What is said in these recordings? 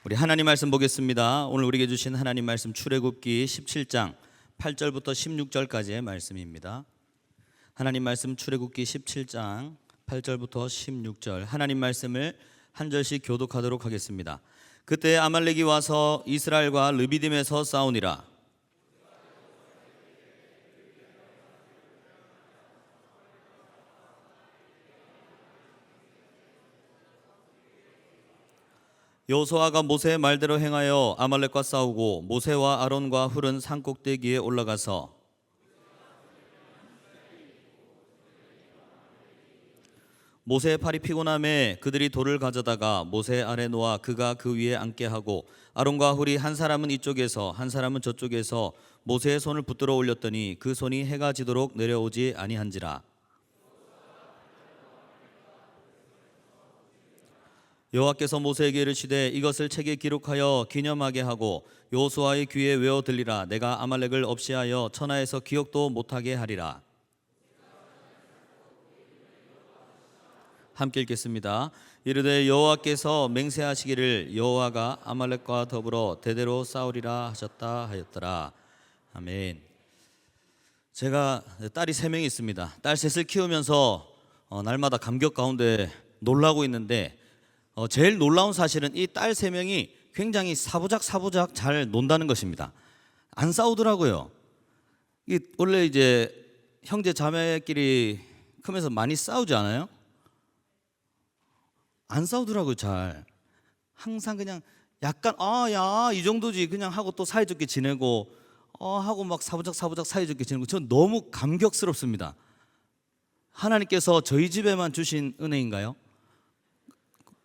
우리 하나님 말씀 보겠습니다. 오늘 우리에게 주신 하나님 말씀 출애굽기 17장 8절부터 16절까지의 말씀입니다. 하나님 말씀 출애굽기 17장 8절부터 16절 하나님 말씀을 한 절씩 교독하도록 하겠습니다. 그때 아말렉이 와서 이스라엘과 르비딤에서 싸우니라. 여호수아가 모세의 말대로 행하여 아말렉과 싸우고 모세와 아론과 훌은 산 꼭대기에 올라가서 모세의 팔이 피곤함에 그들이 돌을 가져다가 모세 아래 놓아 그가 그 위에 앉게 하고 아론과 훌이 한 사람은 이쪽에서 한 사람은 저쪽에서 모세의 손을 붙들어 올렸더니 그 손이 해가 지도록 내려오지 아니한지라. 여호와께서 모세에게 이르시되 이것을 책에 기록하여 기념하게 하고 여호수아의 귀에 외워 들리라. 내가 아말렉을 없이하여 천하에서 기억도 못하게 하리라. 함께 읽겠습니다. 이르되 여호와께서 맹세하시기를 여호와가 아말렉과 더불어 대대로 싸우리라 하셨다 하였더라. 아멘. 제가 딸이 3명이 있습니다. 딸 셋을 키우면서 날마다 감격 가운데 놀라고 있는데 제일 놀라운 사실은 이 딸 3명이 굉장히 사부작 잘 논다는 것입니다. 안 싸우더라고요. 원래 이제 형제 자매끼리 크면서 많이 싸우지 않아요? 안 싸우더라고요. 잘 항상 그냥 약간 야 이 정도지 그냥 하고 또 사이좋게 지내고 하고 막 사부작 사이좋게 지내고 전 너무 감격스럽습니다. 하나님께서 저희 집에만 주신 은혜인가요?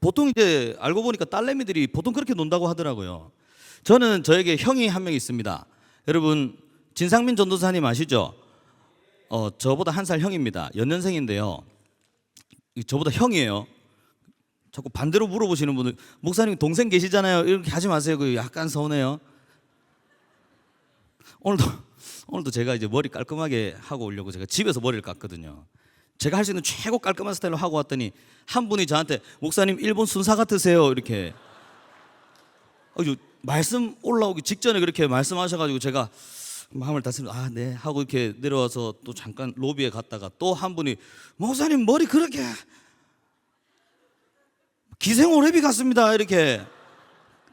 보통 이제 알고 보니까 딸내미들이 보통 그렇게 논다고 하더라고요. 저는 저에게 형이 한 명 있습니다. 여러분 진상민 전도사님 아시죠? 저보다 1살 형입니다. 연년생인데요. 저보다 형이에요. 자꾸 반대로 물어보시는 분들 목사님 동생 계시잖아요. 이렇게 하지 마세요. 그 약간 서운해요. 오늘도 제가 이제 머리 깔끔하게 하고 오려고 제가 집에서 머리를 깎거든요. 제가 할 수 있는 최고 깔끔한 스타일로 하고 왔더니 한 분이 저한테 목사님 일본 순사 같으세요 이렇게 말씀 올라오기 직전에 그렇게 말씀하셔가지고 제가 마음을 다스리면서 네 하고 이렇게 내려와서 또 잠깐 로비에 갔다가 또 한 분이 목사님 머리 그렇게 기생오래비 같습니다 이렇게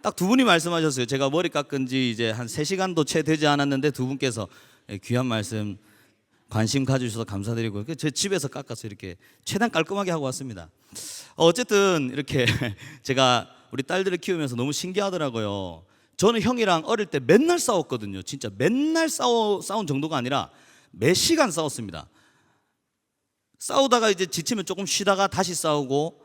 딱 2분이 말씀하셨어요. 제가 머리 깎은 지 이제 한 3시간도 채 되지 않았는데 2분께서 귀한 말씀 관심 가주셔서 감사드리고 제 집에서 깎아서 이렇게 최대한 깔끔하게 하고 왔습니다. 어쨌든 이렇게 제가 우리 딸들을 키우면서 너무 신기하더라고요. 저는 형이랑 어릴 때 맨날 싸웠거든요. 진짜 맨날 싸운 정도가 아니라 몇 시간 싸웠습니다. 싸우다가 이제 지치면 조금 쉬다가 다시 싸우고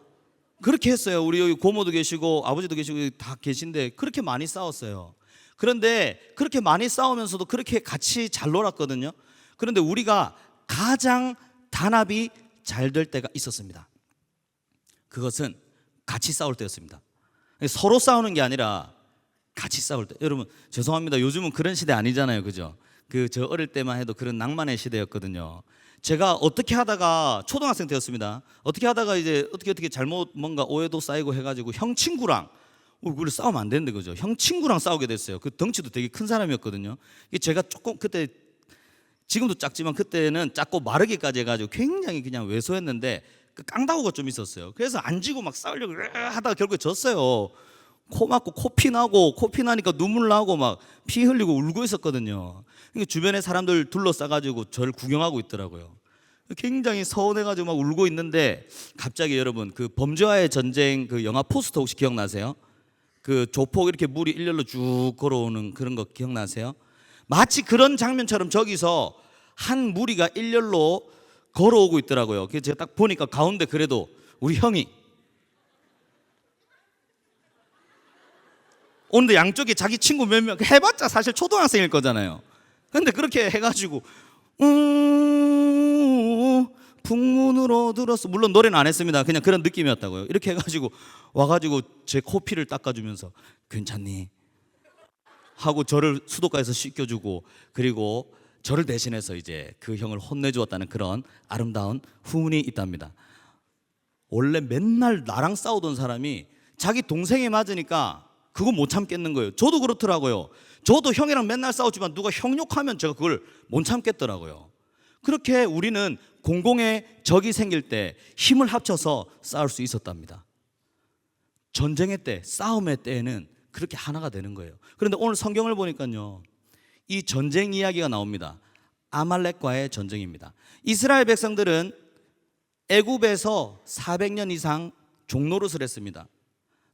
그렇게 했어요. 우리 여기 고모도 계시고 아버지도 계시고 다 계신데 그렇게 많이 싸웠어요. 그런데 그렇게 많이 싸우면서도 그렇게 같이 잘 놀았거든요. 그런데 우리가 가장 단합이 잘 될 때가 있었습니다. 그것은 같이 싸울 때였습니다. 서로 싸우는 게 아니라 같이 싸울 때. 여러분 죄송합니다. 요즘은 그런 시대 아니잖아요. 그죠? 저 어릴 때만 해도 그런 낭만의 시대였거든요. 제가 어떻게 하다가 초등학생 때였습니다. 어떻게 하다가 이제 어떻게 잘못 뭔가 오해도 쌓이고 해가지고 형 친구랑 우리 싸우면 안 되는데 그죠? 형 친구랑 싸우게 됐어요. 그 덩치도 되게 큰 사람이었거든요. 제가 조금 그때 지금도 작지만 그때는 작고 마르기까지 해가지고 굉장히 그냥 왜소했는데 그 깡다구가 좀 있었어요. 그래서 안 지고 막 싸우려고 하다가 결국에 졌어요. 코 맞고 코피 나고 코피 나니까 눈물 나고 막 피 흘리고 울고 있었거든요. 주변에 사람들 둘러싸가지고 저를 구경하고 있더라고요. 굉장히 서운해가지고 막 울고 있는데 갑자기 여러분 그 범죄와의 전쟁 그 영화 포스터 혹시 기억나세요? 그 조폭 이렇게 물이 일렬로 쭉 걸어오는 그런 거 기억나세요? 마치 그런 장면처럼 저기서 한 무리가 일렬로 걸어오고 있더라고요. 그래서 제가 딱 보니까 가운데 그래도 우리 형이 오는데 양쪽에 자기 친구 몇 명 해봤자 사실 초등학생일 거잖아요. 근데 그렇게 해가지고 북문으로 들었어. 물론 노래는 안 했습니다. 그냥 그런 느낌이었다고요. 이렇게 해가지고 와가지고 제 코피를 닦아주면서 괜찮니? 하고 저를 수도가에서 씻겨주고 그리고 저를 대신해서 이제 그 형을 혼내주었다는 그런 아름다운 후문이 있답니다. 원래 맨날 나랑 싸우던 사람이 자기 동생이 맞으니까 그거 못 참겠는 거예요. 저도 그렇더라고요. 저도 형이랑 맨날 싸우지만 누가 형 욕하면 제가 그걸 못 참겠더라고요. 그렇게 우리는 공공의 적이 생길 때 힘을 합쳐서 싸울 수 있었답니다. 전쟁의 때, 싸움의 때에는 그렇게 하나가 되는 거예요. 그런데 오늘 성경을 보니까요, 이 전쟁 이야기가 나옵니다. 아말렉과의 전쟁입니다. 이스라엘 백성들은 애굽에서 400년 이상 종노릇을 했습니다.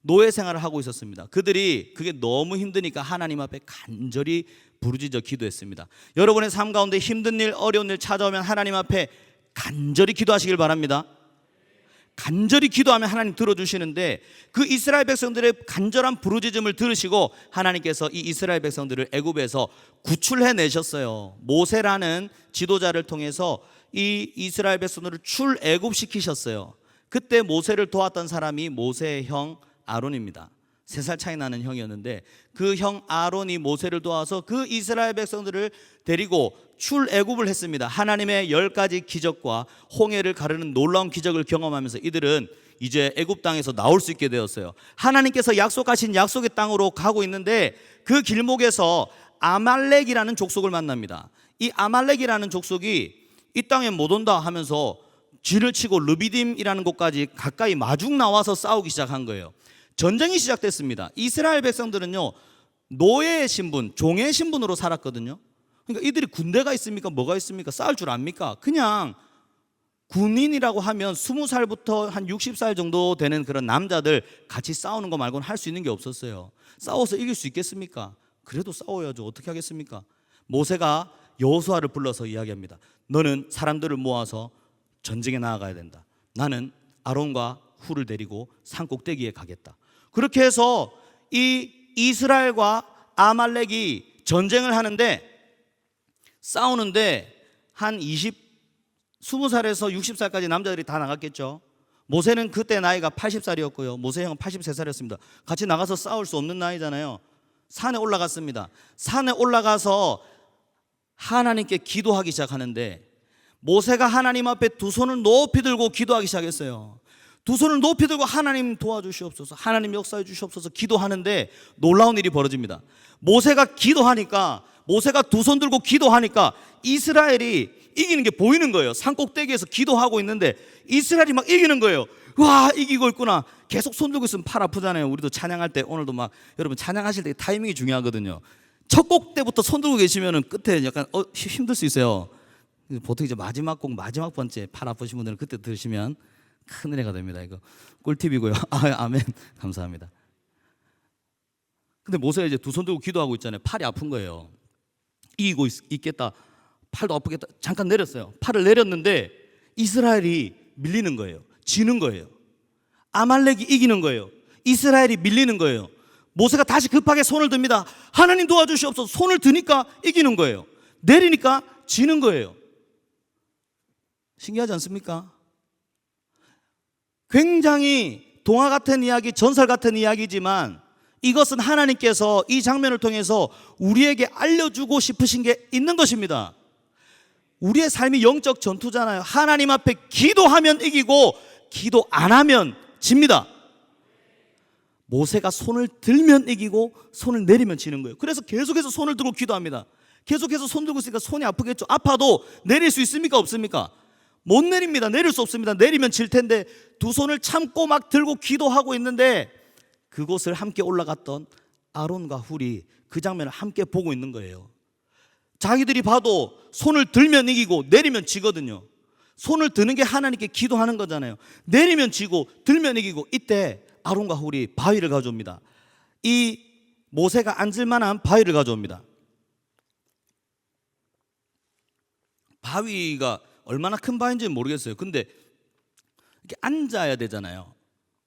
노예 생활을 하고 있었습니다. 그들이 그게 너무 힘드니까 하나님 앞에 간절히 부르짖어 기도했습니다. 여러분의 삶 가운데 힘든 일, 어려운 일 찾아오면 하나님 앞에 간절히 기도하시길 바랍니다. 간절히 기도하면 하나님 들어주시는데, 그 이스라엘 백성들의 간절한 부르짖음을 들으시고 하나님께서 이 이스라엘 백성들을 애굽에서 구출해내셨어요. 모세라는 지도자를 통해서 이 이스라엘 백성들을 출애굽시키셨어요. 그때 모세를 도왔던 사람이 모세의 형 아론입니다. 3살 차이 나는 형이었는데 그 형 아론이 모세를 도와서 그 이스라엘 백성들을 데리고 출애굽을 했습니다. 하나님의 10가지 기적과 홍해를 가르는 놀라운 기적을 경험하면서 이들은 이제 애굽 땅에서 나올 수 있게 되었어요. 하나님께서 약속하신 약속의 땅으로 가고 있는데 그 길목에서 아말렉이라는 족속을 만납니다. 이 아말렉이라는 족속이 이 땅에 못 온다 하면서 진을 치고 르비딤이라는 곳까지 가까이 마중 나와서 싸우기 시작한 거예요. 전쟁이 시작됐습니다. 이스라엘 백성들은요, 노예의 신분, 종의 신분으로 살았거든요. 그러니까 이들이 군대가 있습니까? 뭐가 있습니까? 싸울 줄 압니까? 그냥 군인이라고 하면 20살부터 한 60살 정도 되는 그런 남자들 같이 싸우는 거 말고는 할 수 있는 게 없었어요. 싸워서 이길 수 있겠습니까? 그래도 싸워야죠. 어떻게 하겠습니까? 모세가 여호수아를 불러서 이야기합니다. 너는 사람들을 모아서 전쟁에 나아가야 된다. 나는 아론과 훌을 데리고 산 꼭대기에 가겠다. 그렇게 해서 이 이스라엘과 아말렉이 전쟁을 하는데, 싸우는데 한 20살에서 60살까지 남자들이 다 나갔겠죠. 모세는 그때 나이가 80살이었고요 모세 형은 83살이었습니다 같이 나가서 싸울 수 없는 나이잖아요. 산에 올라갔습니다. 산에 올라가서 하나님께 기도하기 시작하는데, 모세가 하나님 앞에 두 손을 높이 들고 기도하기 시작했어요. 두 손을 높이 들고 하나님 도와주시옵소서, 하나님 역사해 주시옵소서 기도하는데 놀라운 일이 벌어집니다. 모세가 기도하니까, 모세가 두 손 들고 기도하니까 이스라엘이 이기는 게 보이는 거예요. 산 꼭대기에서 기도하고 있는데 이스라엘이 막 이기는 거예요. 와, 이기고 있구나. 계속 손 들고 있으면 팔 아프잖아요. 우리도 찬양할 때, 오늘도 막 여러분 찬양하실 때 타이밍이 중요하거든요. 첫 곡 때부터 손 들고 계시면은 끝에 약간 힘들 수 있어요. 보통 이제 마지막 곡, 마지막 번째 팔 아프신 분들은 그때 들으시면 큰 은혜가 됩니다. 이거 꿀팁이고요. 아멘. 감사합니다. 근데 모세가 이제 두 손 들고 기도하고 있잖아요. 팔이 아픈 거예요. 이기고 있겠다. 팔도 아프겠다. 잠깐 내렸어요. 팔을 내렸는데 이스라엘이 밀리는 거예요. 지는 거예요. 아말렉이 이기는 거예요. 이스라엘이 밀리는 거예요. 모세가 다시 급하게 손을 듭니다. 하나님 도와주시옵소서. 손을 드니까 이기는 거예요. 내리니까 지는 거예요. 신기하지 않습니까? 굉장히 동화 같은 이야기, 전설 같은 이야기지만 이것은 하나님께서 이 장면을 통해서 우리에게 알려주고 싶으신 게 있는 것입니다. 우리의 삶이 영적 전투잖아요. 하나님 앞에 기도하면 이기고 기도 안 하면 집니다. 모세가 손을 들면 이기고 손을 내리면 지는 거예요. 그래서 계속해서 손을 들고 기도합니다. 계속해서 손 들고 있으니까 손이 아프겠죠. 아파도 내릴 수 있습니까? 없습니까? 못 내립니다. 내릴 수 없습니다. 내리면 질 텐데 두 손을 참고 막 들고 기도하고 있는데, 그곳을 함께 올라갔던 아론과 훌이 그 장면을 함께 보고 있는 거예요. 자기들이 봐도 손을 들면 이기고 내리면 지거든요. 손을 드는 게 하나님께 기도하는 거잖아요. 내리면 지고 들면 이기고. 이때 아론과 훌이 바위를 가져옵니다. 이 모세가 앉을 만한 바위를 가져옵니다. 바위가 얼마나 큰 바위인지는 모르겠어요. 근데 이렇게 앉아야 되잖아요.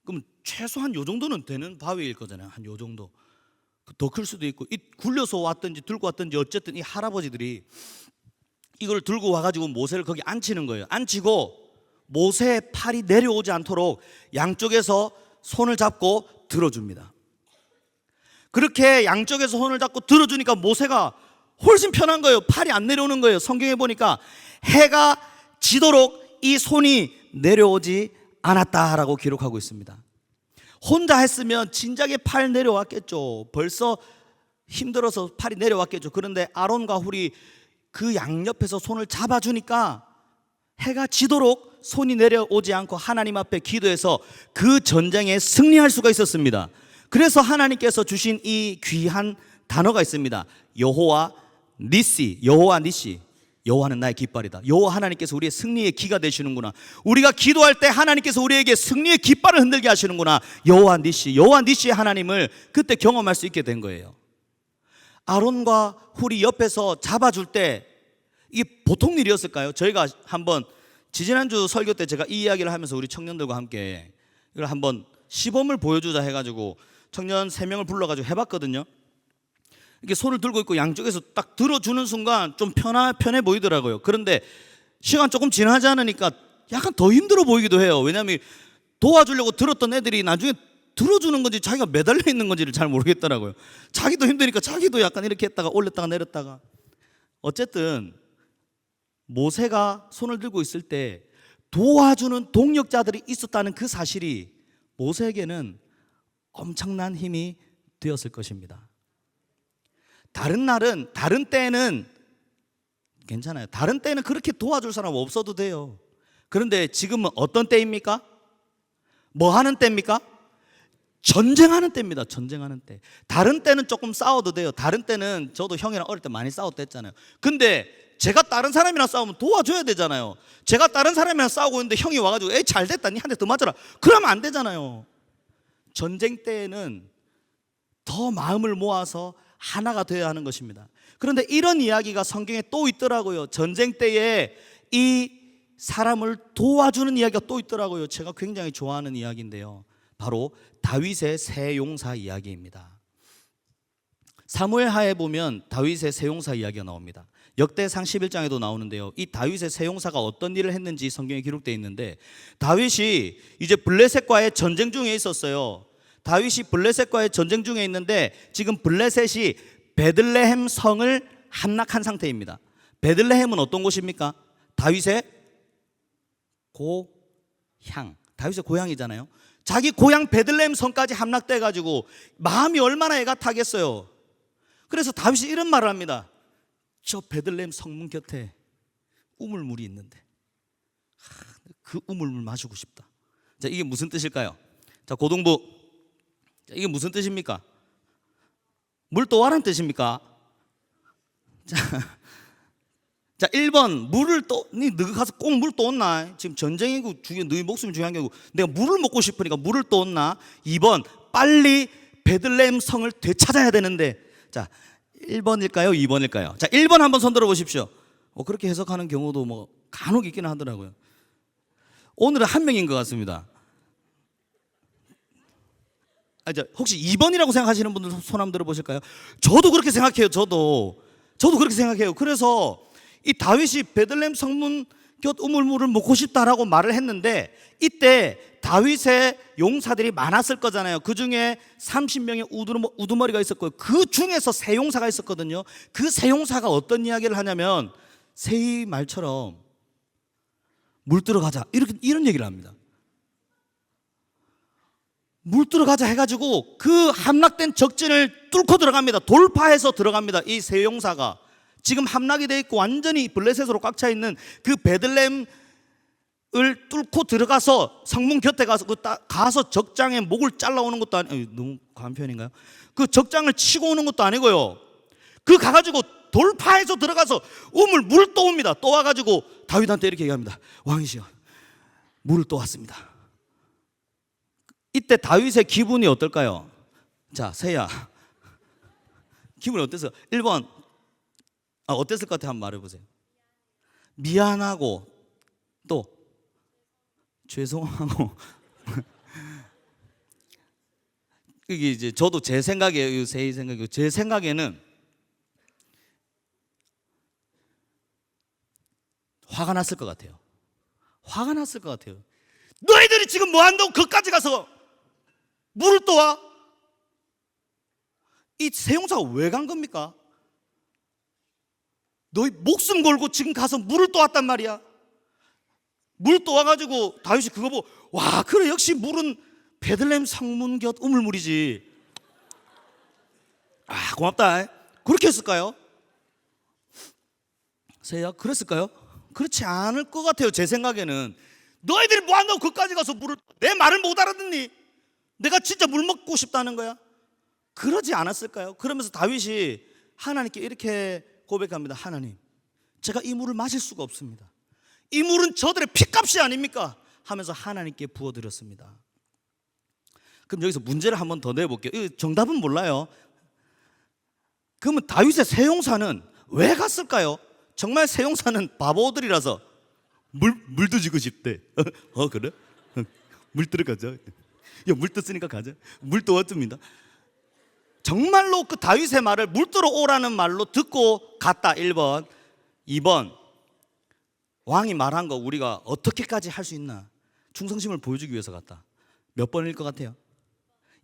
그럼 최소한 요 정도는 되는 바위일 거잖아요. 한 요 정도. 더 클 수도 있고, 이 굴려서 왔든지 들고 왔든지 어쨌든 이 할아버지들이 이걸 들고 와가지고 모세를 거기 앉히는 거예요. 앉히고 모세의 팔이 내려오지 않도록 양쪽에서 손을 잡고 들어줍니다. 그렇게 양쪽에서 손을 잡고 들어주니까 모세가 훨씬 편한 거예요. 팔이 안 내려오는 거예요. 성경에 보니까 해가 지도록 이 손이 내려오지 않았다라고 기록하고 있습니다. 혼자 했으면 진작에 팔 내려왔겠죠. 벌써 힘들어서 팔이 내려왔겠죠. 그런데 아론과 훌이 그 양옆에서 손을 잡아주니까 해가 지도록 손이 내려오지 않고 하나님 앞에 기도해서 그 전쟁에 승리할 수가 있었습니다. 그래서 하나님께서 주신 이 귀한 단어가 있습니다. 여호와 니시, 여호와 니시. 여호와는 나의 깃발이다. 여호와 하나님께서 우리의 승리의 기가 되시는구나. 우리가 기도할 때 하나님께서 우리에게 승리의 깃발을 흔들게 하시는구나. 여호와 니시, 여호와 니시의 하나님을 그때 경험할 수 있게 된 거예요. 아론과 훌이 옆에서 잡아줄 때 이게 보통 일이었을까요? 저희가 한번 지지난주 설교 때 제가 이 이야기를 하면서 우리 청년들과 함께 이걸 한번 시범을 보여주자 해가지고 청년 3명을 불러가지고 해봤거든요. 이렇게 손을 들고 있고 양쪽에서 딱 들어주는 순간 좀 편해 보이더라고요. 그런데 시간 조금 지나지 않으니까 약간 더 힘들어 보이기도 해요. 왜냐하면 도와주려고 들었던 애들이 나중에 들어주는 건지 자기가 매달려 있는 건지를 잘 모르겠더라고요. 자기도 힘드니까 자기도 약간 이렇게 했다가 올렸다가 내렸다가. 어쨌든 모세가 손을 들고 있을 때 도와주는 동력자들이 있었다는 그 사실이 모세에게는 엄청난 힘이 되었을 것입니다. 다른 날은, 다른 때는 괜찮아요. 다른 때는 그렇게 도와줄 사람 없어도 돼요. 그런데 지금은 어떤 때입니까? 뭐 하는 때입니까? 전쟁하는 때입니다. 전쟁하는 때. 다른 때는 조금 싸워도 돼요. 다른 때는 저도 형이랑 어릴 때 많이 싸웠다 했잖아요. 근데 제가 다른 사람이랑 싸우면 도와줘야 되잖아요. 제가 다른 사람이랑 싸우고 있는데 형이 와가지고 에이 잘 됐다, 니 한 대 더 맞아라, 그러면 안 되잖아요. 전쟁 때에는 더 마음을 모아서 하나가 되어야 하는 것입니다. 그런데 이런 이야기가 성경에 또 있더라고요. 전쟁 때에 이 사람을 도와주는 이야기가 또 있더라고요. 제가 굉장히 좋아하는 이야기인데요. 바로 다윗의 세 용사 이야기입니다. 사무엘하에 보면 다윗의 세 용사 이야기가 나옵니다. 역대상 11장에도 나오는데요. 이 다윗의 세 용사가 어떤 일을 했는지 성경에 기록되어 있는데, 다윗이 이제 블레셋과의 전쟁 중에 있었어요. 다윗이 블레셋과의 전쟁 중에 있는데 지금 블레셋이 베들레헴 성을 함락한 상태입니다. 베들레헴은 어떤 곳입니까? 다윗의 고향, 다윗의 고향이잖아요. 자기 고향 베들레헴 성까지 함락돼 가지고 마음이 얼마나 애가 타겠어요. 그래서 다윗이 이런 말을 합니다. 저 베들레헴 성문 곁에 우물물이 있는데 그 우물물 마시고 싶다. 자, 이게 무슨 뜻일까요? 자, 고등부, 이게 무슨 뜻입니까? 물 떠와란 뜻입니까? 자, 1번 물을 너가 가서 꼭 물 떠온나? 지금 전쟁이고 너희 목숨이 중요한 게 아니고 내가 물을 먹고 싶으니까 물을 떠온나? 2번 빨리 베들레헴 성을 되찾아야 되는데. 자, 1번일까요? 2번일까요? 자, 1번 한번 손 들어 보십시오. 그렇게 해석하는 경우도 뭐 간혹 있기는 하더라고요. 오늘은 한 명인 것 같습니다. 혹시 2번이라고 생각하시는 분들 손 한번 들어보실까요? 저도 그렇게 생각해요. 저도 그렇게 생각해요. 그래서 이 다윗이 베들레헴 성문 곁 우물물을 먹고 싶다라고 말을 했는데, 이때 다윗의 용사들이 많았을 거잖아요. 그 중에 30명의 우두머리가 있었고요. 그 중에서 세 용사가 있었거든요. 그 세 용사가 어떤 이야기를 하냐면 새의 말처럼 물 들어가자, 이런 얘기를 합니다. 물 들어가자 해가지고 그 함락된 적진을 뚫고 들어갑니다. 돌파해서 들어갑니다. 이 세 용사가 지금 함락이 돼 있고 완전히 블레셋으로 꽉 차 있는 그 베들레헴을 뚫고 들어가서 성문 곁에 가서 적장의 목을 잘라오는 것도 아니고, 너무 과한 표현인가요? 그 적장을 치고 오는 것도 아니고요. 그 가가지고 돌파해서 들어가서 물 떠옵니다. 떠와가지고 다윗한테 이렇게 얘기합니다. 왕이시여, 물을 떠왔습니다. 이때 다윗의 기분이 어떨까요? 자, 세야, 기분이 어땠어요? 1번 어땠을 것 같아요? 한번 말해보세요. 미안하고 또 죄송하고. 이게 이제 저도 제 생각이에요. 제 생각이고, 제 생각에는 화가 났을 것 같아요. 화가 났을 것 같아요. 너희들이 지금 뭐 한다고 거기까지 가서 물을 떠와? 이 세 용사가 왜 간 겁니까? 너희 목숨 걸고 지금 가서 물을 떠왔단 말이야. 물 떠와가지고 다윗이 그거 보고, 와, 그래, 역시 물은 베들레헴 성문 곁 우물물이지. 아, 고맙다. 그렇게 했을까요? 세야, 그랬을까요? 그렇지 않을 것 같아요. 제 생각에는. 너희들이 뭐한다고 그까지 가서 물을, 내 말을 못 알아듣니? 내가 진짜 물 먹고 싶다는 거야? 그러지 않았을까요? 그러면서 다윗이 하나님께 이렇게 고백합니다. 하나님, 제가 이 물을 마실 수가 없습니다. 이 물은 저들의 피값이 아닙니까? 하면서 하나님께 부어드렸습니다. 그럼 여기서 문제를 한번 더 내볼게요. 정답은 몰라요. 그러면 다윗의 세 용사는 왜 갔을까요? 정말 세 용사는 바보들이라서 물도 주고 싶대. 그래? 물 들어가자. 야, 물 떴으니까 가자. 물 떠왔습니다. 정말로 그 다윗의 말을 물 뜨러 오라는 말로 듣고 갔다. 1번. 2번, 왕이 말한 거 우리가 어떻게까지 할 수 있나? 충성심을 보여주기 위해서 갔다. 몇 번일 것 같아요?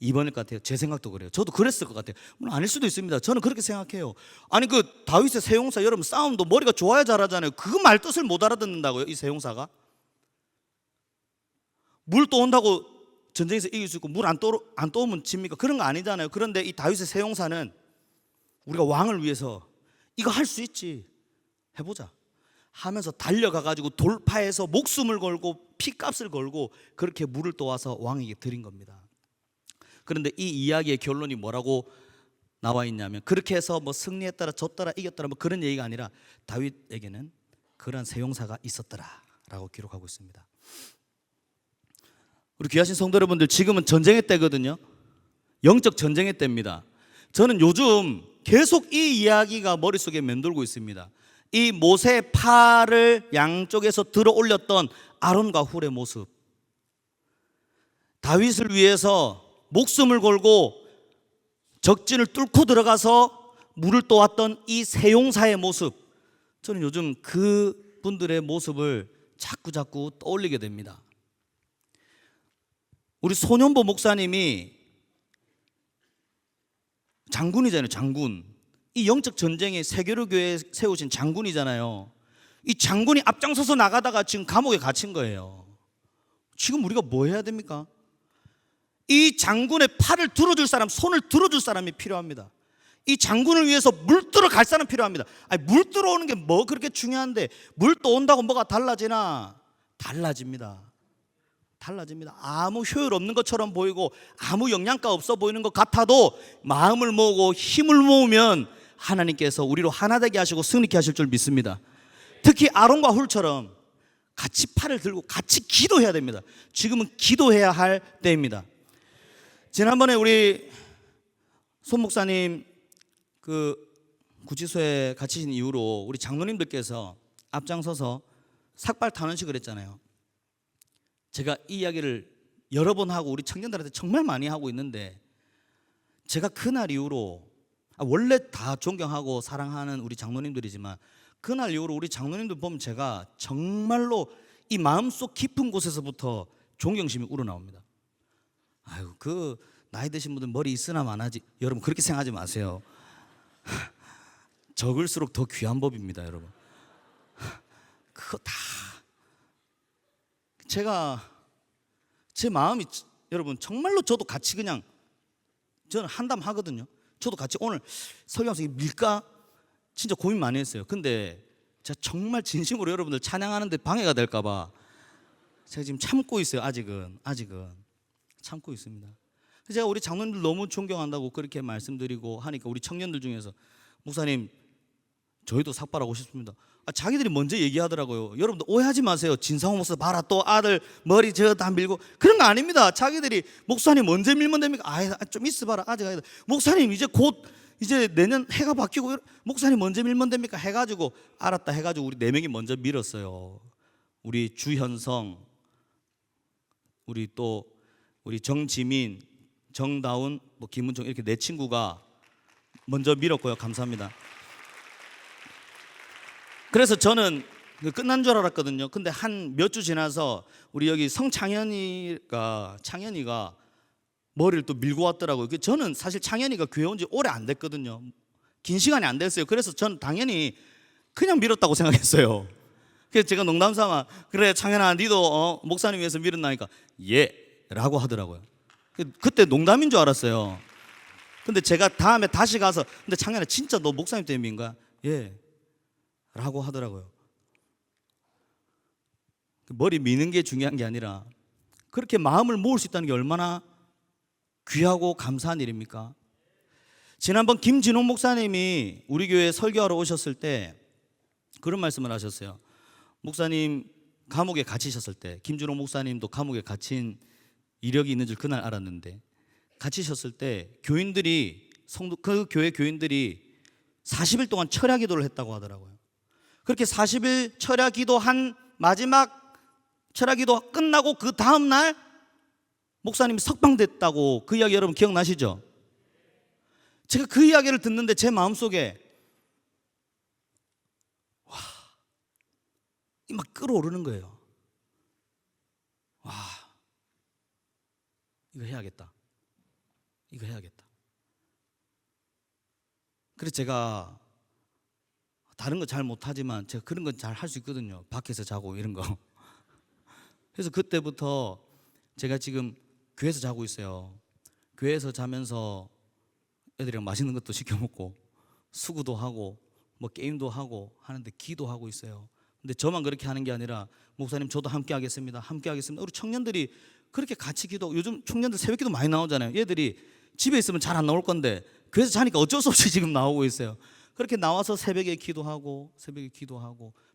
2번일 것 같아요. 제 생각도 그래요. 저도 그랬을 것 같아요. 물론 아닐 수도 있습니다. 저는 그렇게 생각해요. 아니, 그 다윗의 세 용사, 여러분 싸움도 머리가 좋아야 잘하잖아요. 그 말 뜻을 못 알아듣는다고요, 이 세 용사가? 물 또 온다고 전쟁에서 이길 수 있고 물 안 떠오면 집니까? 그런 거 아니잖아요. 그런데 이 다윗의 세 용사는 우리가 왕을 위해서 이거 할 수 있지, 해보자 하면서 달려가가지고 돌파해서 목숨을 걸고 피값을 걸고 그렇게 물을 떠와서 왕에게 드린 겁니다. 그런데 이 이야기의 결론이 뭐라고 나와 있냐면, 그렇게 해서 뭐 승리했더라 졌더라 이겼더라 뭐 그런 얘기가 아니라 다윗에게는 그런 세 용사가 있었더라 라고 기록하고 있습니다. 우리 귀하신 성도 여러분들, 지금은 전쟁의 때거든요. 영적 전쟁의 때입니다. 저는 요즘 계속 이 이야기가 머릿속에 맴돌고 있습니다. 이 모세의 팔을 양쪽에서 들어 올렸던 아론과 훌의 모습, 다윗을 위해서 목숨을 걸고 적진을 뚫고 들어가서 물을 떠왔던 이 세 용사의 모습, 저는 요즘 그 분들의 모습을 자꾸 떠올리게 됩니다. 우리 손현보 목사님이 장군이잖아요. 장군. 이 영적 전쟁에 세계로 교회에 세우신 장군이잖아요. 이 장군이 앞장서서 나가다가 지금 감옥에 갇힌 거예요. 지금 우리가 뭐 해야 됩니까? 이 장군의 팔을 들어줄 사람, 손을 들어줄 사람이 필요합니다. 이 장군을 위해서 물 들어 갈 사람 필요합니다. 아니, 물 들어오는 게 뭐 그렇게 중요한데, 물 떠온다고 뭐가 달라지나? 달라집니다. 아무 효율 없는 것처럼 보이고 아무 영양가 없어 보이는 것 같아도 마음을 모으고 힘을 모으면 하나님께서 우리로 하나 되게 하시고 승리케 하실 줄 믿습니다. 특히 아론과 훌처럼 같이 팔을 들고 같이 기도해야 됩니다. 지금은 기도해야 할 때입니다. 지난번에 우리 손 목사님 그 구치소에 갇히신 이후로 우리 장로님들께서 앞장서서 삭발 탄원식을 했잖아요. 제가 이 이야기를 여러 번 하고 우리 청년들한테 정말 많이 하고 있는데, 제가 그날 이후로 원래 다 존경하고 사랑하는 우리 장로님들이지만 그날 이후로 우리 장로님들 보면 제가 정말로 이 마음속 깊은 곳에서부터 존경심이 우러나옵니다. 아유, 그 나이 드신 분들 머리 있으나 마나지, 여러분 그렇게 생각하지 마세요. 적을수록 더 귀한 법입니다, 여러분. 그거 다 제 마음이, 여러분 정말로 저도 같이 그냥, 저는 한담 하거든요. 저도 같이 오늘 설교하면서 밀까 진짜 고민 많이 했어요. 근데 제가 정말 진심으로 여러분들 찬양하는데 방해가 될까 봐 제가 지금 참고 있어요. 아직은 참고 있습니다. 제가 우리 장로님들 너무 존경한다고 그렇게 말씀드리고 하니까 우리 청년들 중에서 목사님 저희도 삭발하고 싶습니다. 자기들이 먼저 얘기하더라고요. 여러분들 오해하지 마세요. 진상호 목사 봐라, 또 아들 머리 저 다 밀고, 그런 거 아닙니다. 자기들이 목사님 언제 밀면 됩니까? 좀 있어봐라, 아직 아니다. 목사님 이제 내년 해가 바뀌고, 목사님 언제 밀면 됩니까? 해가지고 알았다 해가지고 우리 4명이 먼저 밀었어요. 우리 주현성, 우리 정지민, 정다운, 김은총, 이렇게 4친구가 먼저 밀었고요. 감사합니다. 그래서 저는 끝난 줄 알았거든요. 근데 한 몇 주 지나서 우리 여기 창현이가 머리를 또 밀고 왔더라고요. 저는 사실 창현이가 교회 온 지 오래 안 됐거든요. 긴 시간이 안 됐어요. 그래서 저는 당연히 그냥 밀었다고 생각했어요. 그래서 제가 농담삼아, 그래 창현아 니도 목사님 위해서 밀었나니까 예 라고 하더라고요. 그때 농담인 줄 알았어요. 근데 제가 다음에 다시 가서 근데 창현아 진짜 너 목사님 때문인가? 예 라고 하더라고요. 머리 미는 게 중요한 게 아니라 그렇게 마음을 모을 수 있다는 게 얼마나 귀하고 감사한 일입니까? 지난번 김진홍 목사님이 우리 교회에 설교하러 오셨을 때 그런 말씀을 하셨어요. 목사님 감옥에 갇히셨을 때 김진홍 목사님도 감옥에 갇힌 이력이 있는 줄 그날 알았는데 갇히셨을 때 교인들이 그 교회 교인들이 40일 동안 철야 기도를 했다고 하더라고요. 그렇게 40일 철야 기도한 마지막 철야 기도 끝나고 그 다음 날 목사님이 석방됐다고 그 이야기 여러분 기억나시죠? 제가 그 이야기를 듣는데 제 마음속에 와, 막 끌어오르는 거예요. 와, 이거 해야겠다. 이거 해야겠다. 그래서 제가 다른 거 잘 못하지만 제가 그런 건 잘 할 수 있거든요. 밖에서 자고 이런 거. 그래서 그때부터 제가 지금 교회에서 자고 있어요. 교회에서 자면서 애들이랑 맛있는 것도 시켜 먹고 수구도 하고 뭐 게임도 하고 하는데 기도하고 있어요. 근데 저만 그렇게 하는 게 아니라 목사님 저도 함께 하겠습니다. 함께 하겠습니다. 우리 청년들이 그렇게 같이 기도. 요즘 청년들 새벽 기도 많이 나오잖아요. 얘들이 집에 있으면 잘 안 나올 건데 교회에서 자니까 어쩔 수 없이 지금 나오고 있어요. 그렇게 나와서 새벽에 기도하고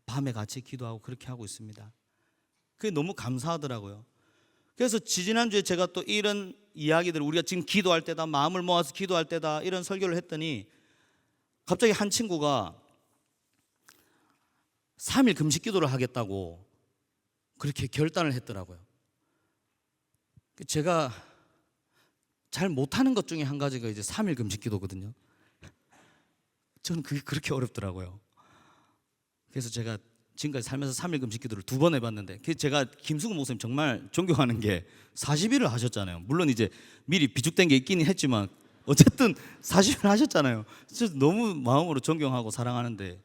밤에 같이 기도하고 그렇게 하고 있습니다. 그게 너무 감사하더라고요. 그래서 지지난주에 제가 또 이런 이야기들 우리가 지금 기도할 때다 마음을 모아서 기도할 때다 이런 설교를 했더니 갑자기 한 친구가 3일 금식 기도를 하겠다고 그렇게 결단을 했더라고요. 제가 잘 못하는 것 중에 한 가지가 이제 3일 금식 기도거든요. 저는 그게 그렇게 어렵더라고요. 그래서 제가 지금까지 살면서 3일 금식 기도를 2번 해봤는데 제가 김수근 목사님 정말 존경하는 게 40일을 하셨잖아요. 물론 이제 미리 비축된 게 있긴 했지만 어쨌든 40일 하셨잖아요. 진짜 너무 마음으로 존경하고 사랑하는데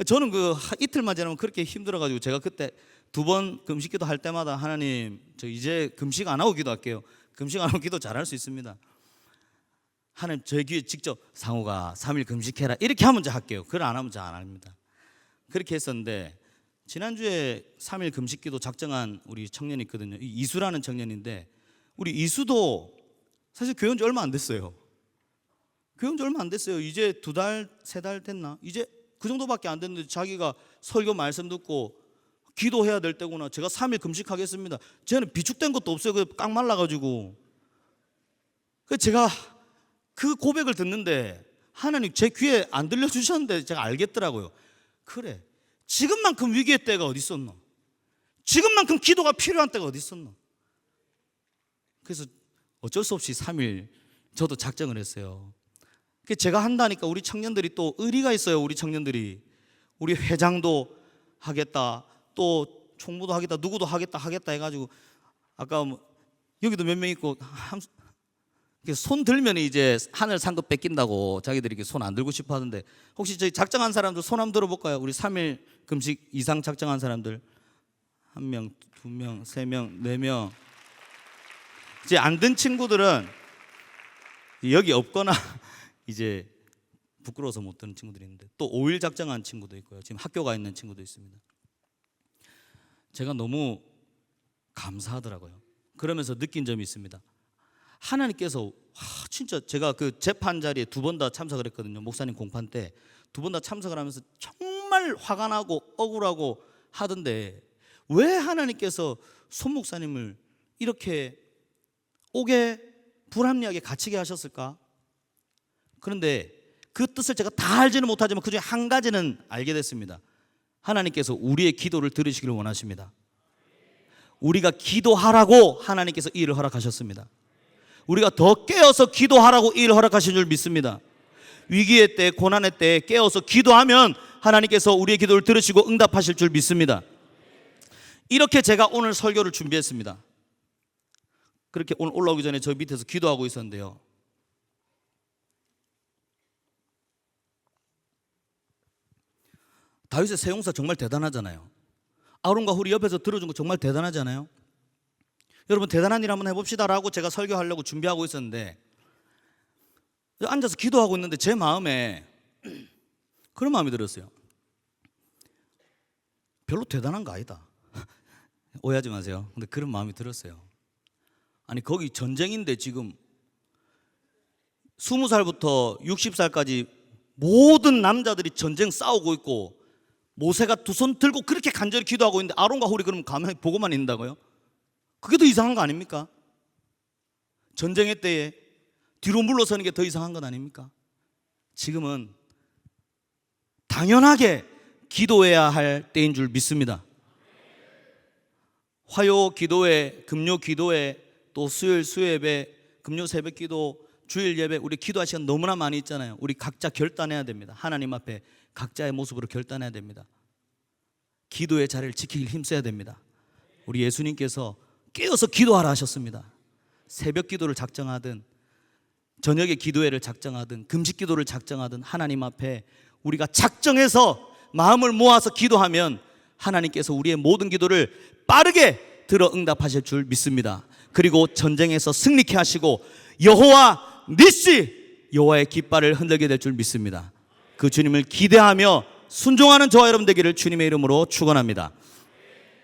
저는 그 이틀만 지나면 그렇게 힘들어가지고 제가 그때 2번 금식 기도 할 때마다 하나님 저 이제 금식 안 하고 기도할게요. 금식 안 하고 기도 잘할 수 있습니다. 하나님 저의 귀에 직접 상호가 3일 금식해라 이렇게 하면 잘 할게요. 그걸 안 하면 잘 안 합니다. 그렇게 했었는데 지난주에 3일 금식기도 작정한 우리 청년이 있거든요. 이수라는 청년인데 우리 이수도 사실 교회 온 지 얼마 안 됐어요. 교회 온 지 얼마 안 됐어요. 이제 2달, 3달 됐나? 이제 그 정도밖에 안 됐는데 자기가 설교 말씀 듣고 기도해야 될 때구나. 제가 3일 금식하겠습니다. 쟤는 비축된 것도 없어요. 깡 말라가지고. 그래서 제가 그 고백을 듣는데 하나님 제 귀에 안 들려주셨는데 제가 알겠더라고요. 그래 지금만큼 위기의 때가 어디 있었노? 지금만큼 기도가 필요한 때가 어디 있었노? 그래서 어쩔 수 없이 3일 저도 작정을 했어요. 제가 한다니까 우리 청년들이 또 의리가 있어요. 우리 청년들이 우리 회장도 하겠다 또 총무도 하겠다 누구도 하겠다 해가지고 아까 뭐 여기도 몇 명 있고 손 들면 이제 하늘 상급 뺏긴다고 자기들이 이렇게 손 안 들고 싶어 하는데 혹시 저희 작정한 사람들 손 한번 들어볼까요? 우리 3일 금식 이상 작정한 사람들 1명, 2명, 3명, 4명. 이제 안 든 친구들은 여기 없거나 이제 부끄러워서 못 드는 친구들이 있는데 또 5일 작정한 친구도 있고요. 지금 학교 가 있는 친구도 있습니다. 제가 너무 감사하더라고요. 그러면서 느낀 점이 있습니다. 하나님께서 진짜 제가 그 재판 자리에 2번 다 참석을 했거든요. 목사님 공판 때 2번 다 참석을 하면서 정말 화가 나고 억울하고 하던데 왜 하나님께서 손 목사님을 이렇게 옥에 불합리하게 갇히게 하셨을까? 그런데 그 뜻을 제가 다 알지는 못하지만 그중에 한 가지는 알게 됐습니다. 하나님께서 우리의 기도를 들으시기를 원하십니다. 우리가 기도하라고 하나님께서 이 일을 허락하셨습니다. 우리가 더 깨어서 기도하라고 이 일을 허락하신 줄 믿습니다. 위기의 때, 고난의 때 깨어서 기도하면 하나님께서 우리의 기도를 들으시고 응답하실 줄 믿습니다. 이렇게 제가 오늘 설교를 준비했습니다. 그렇게 오늘 올라오기 전에 저 밑에서 기도하고 있었는데요. 다윗의 세용사 정말 대단하잖아요. 아론과 훌이 옆에서 들어준 거 정말 대단하잖아요. 여러분 대단한 일 한번 해봅시다라고 제가 설교하려고 준비하고 있었는데 앉아서 기도하고 있는데 제 마음에 그런 마음이 들었어요. 별로 대단한 거 아니다. 오해하지 마세요. 근데 그런 마음이 들었어요. 아니 거기 전쟁인데 지금 20살부터 60살까지 모든 남자들이 전쟁 싸우고 있고 모세가 두 손 들고 그렇게 간절히 기도하고 있는데 아론과 홀이 그러면 가만히 보고만 있는다고요? 그게 더 이상한 거 아닙니까? 전쟁의 때에 뒤로 물러서는 게 더 이상한 건 아닙니까? 지금은 당연하게 기도해야 할 때인 줄 믿습니다. 화요 기도회, 금요 기도회, 또 수요일 수요예배, 금요 새벽 기도, 주일 예배, 우리 기도할 시간 너무나 많이 있잖아요. 우리 각자 결단해야 됩니다. 하나님 앞에 각자의 모습으로 결단해야 됩니다. 기도의 자리를 지키길 힘써야 됩니다. 우리 예수님께서 깨어서 기도하라 하셨습니다. 새벽 기도를 작정하든 저녁에 기도회를 작정하든 금식 기도를 작정하든 하나님 앞에 우리가 작정해서 마음을 모아서 기도하면 하나님께서 우리의 모든 기도를 빠르게 들어 응답하실 줄 믿습니다. 그리고 전쟁에서 승리케 하시고 여호와 니시, 여호와의 깃발을 흔들게 될 줄 믿습니다. 그 주님을 기대하며 순종하는 저와 여러분 되기를 주님의 이름으로 축원합니다.